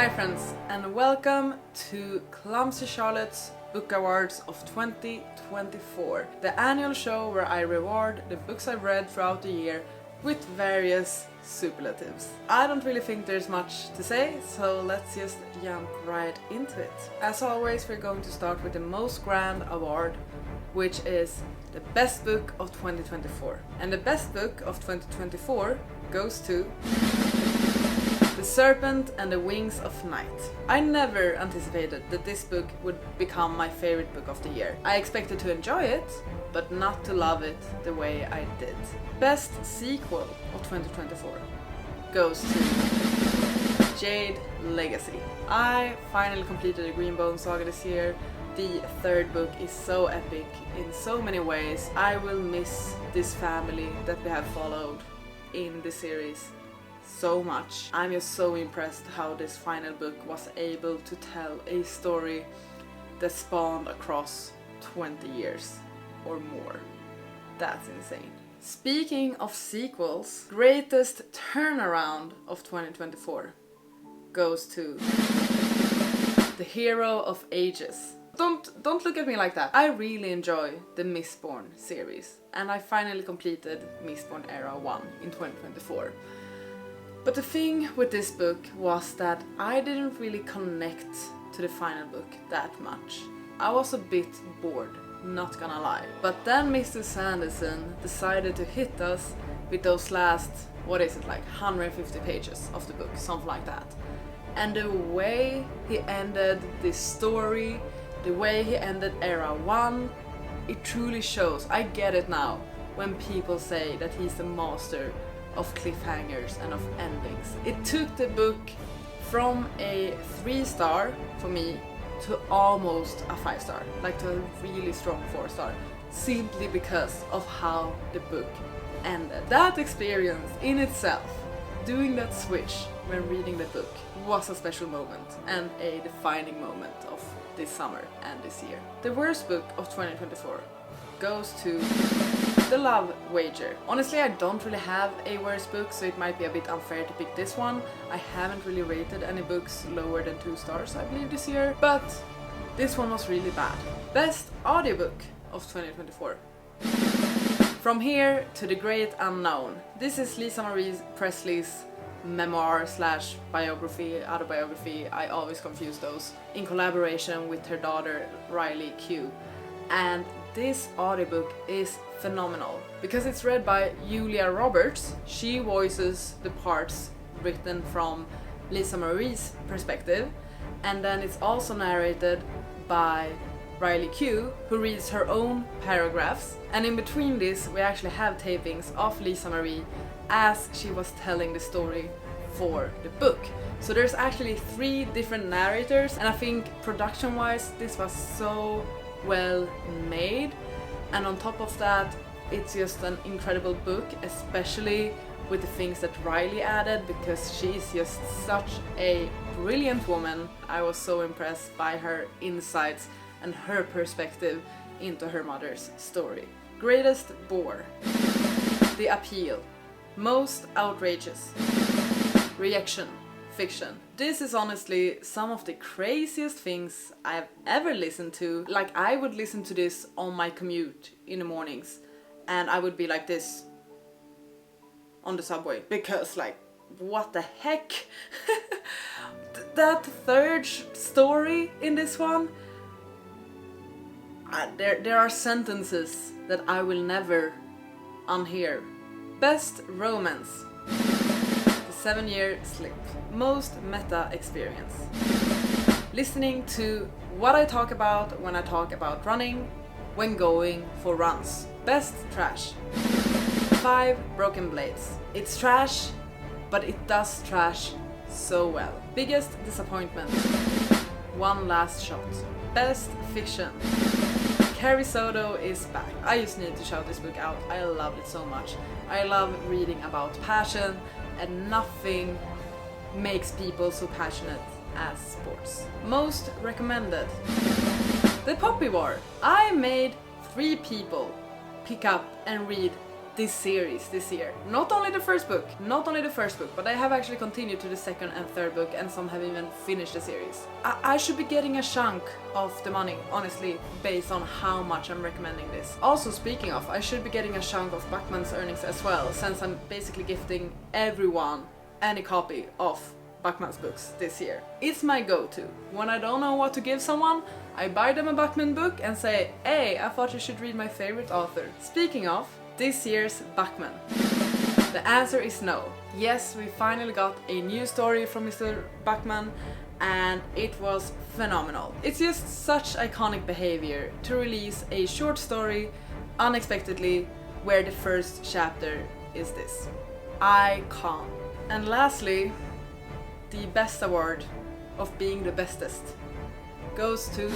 Hi friends, and welcome to Clumsy Charlotte's Book Awards of 2024, the annual show where I reward the books I've read throughout the year with various superlatives. I don't really think there's much to say, so let's just jump right into it. As always, we're going to start with the most grand award, which is the best book of 2024. And the best book of 2024 goes to The Serpent and the Wings of Night. I never anticipated that this book would become my favorite book of the year. I expected to enjoy it, but not to love it the way I did. Best sequel of 2024 goes to Jade Legacy. I finally completed the Greenbone Saga this year. The third book is so epic in so many ways. I will miss this family that we have followed in the series so much. I'm just so impressed how this final book was able to tell a story that spawned across 20 years or more. That's insane. Speaking of sequels, greatest turnaround of 2024 goes to The Hero of Ages. Don't look at me like that. I really enjoy the Mistborn series, and I finally completed Mistborn Era 1 in 2024. But the thing with this book was that I didn't really connect to the final book that much. I was a bit bored, not gonna lie. But then Mr. Sanderson decided to hit us with those last, 150 pages of the book, something like that. And the way he ended this story, the way he ended Era 1, it truly shows. I get it now when people say that he's the master of cliffhangers and of endings. It took the book from a 3-star for me to almost a 5-star, like to a really strong 4-star, simply because of how the book ended. That experience in itself, doing that switch when reading the book, was a special moment and a defining moment of this summer and this year. The worst book of 2024 goes to The Love Wager. Honestly, I don't really have a worst book, so it might be a bit unfair to pick this one. I haven't really rated any books lower than 2 stars, I believe, this year, but this one was really bad. Best audiobook of 2024. From Here to the Great Unknown. This is Lisa Marie Presley's memoir slash biography, autobiography, I always confuse those, in collaboration with her daughter Riley Q. And this audiobook is phenomenal because it's read by Julia Roberts. She voices the parts written from Lisa Marie's perspective, and then it's also narrated by Riley Q, who reads her own paragraphs. And in between this, we actually have tapings of Lisa Marie as she was telling the story for the book. So there's actually 3 different narrators, and I think production-wise this was so well made, and on top of that it's just an incredible book, especially with the things that Riley added, because she's just such a brilliant woman. I was so impressed by her insights and her perspective into her mother's story. Greatest bore. The Appeal. Most outrageous. Reaction. Fiction. This is honestly some of the craziest things I've ever listened to. Like, I would listen to this on my commute in the mornings, and I would be like this on the subway, because like, what the heck? That third story in this one, there are sentences that I will never unhear. Best romance. The 7-Year Slip. Most meta experience. Listening to what I talk about when I talk about running, when going for runs. Best trash. 5 Broken Blades. It's trash, but it does trash so well. Biggest disappointment. One Last Shot. Best fiction. Carrie Soto is back. I just need to shout this book out. I loved it so much. I love reading about passion, and nothing makes people so passionate as sports. Most recommended. The Poppy War. I made 3 people pick up and read this series this year. Not only the first book, but I have actually continued to the second and third book, and some have even finished the series. I should be getting a chunk of the money, honestly, based on how much I'm recommending this. Also, speaking of, I should be getting a chunk of Backman's earnings as well, since I'm basically gifting everyone any copy of Backman's books this year. It's my go-to. When I don't know what to give someone, I buy them a Backman book and say, hey, I thought you should read my favorite author. Speaking of, this year's Backman. The answer is no. Yes, we finally got a new story from Mr. Backman, and it was phenomenal. It's just such iconic behavior to release a short story unexpectedly where the first chapter is this. Icon. And lastly, the best award of being the bestest goes to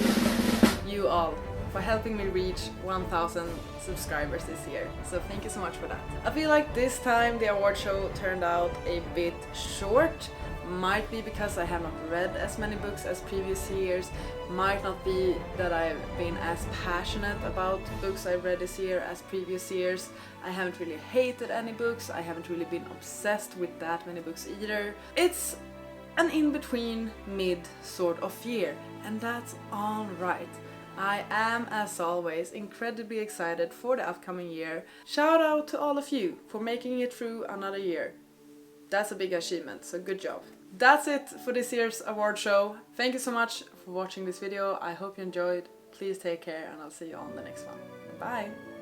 you all for helping me reach 1,000 subscribers this year. So thank you so much for that. I feel like this time the award show turned out a bit short. Might be because I have not read as many books as previous years. Might not be that I've been as passionate about books I've read this year as previous years. I haven't really hated any books. I haven't really been obsessed with that many books either. It's an in-between mid sort of year, and that's all right. I am, as always, incredibly excited for the upcoming year. Shout out to all of you for making it through another year. That's a big achievement, so good job. That's it for this year's award show. Thank you so much for watching this video. I hope you enjoyed. Please take care, and I'll see you on the next one. Bye!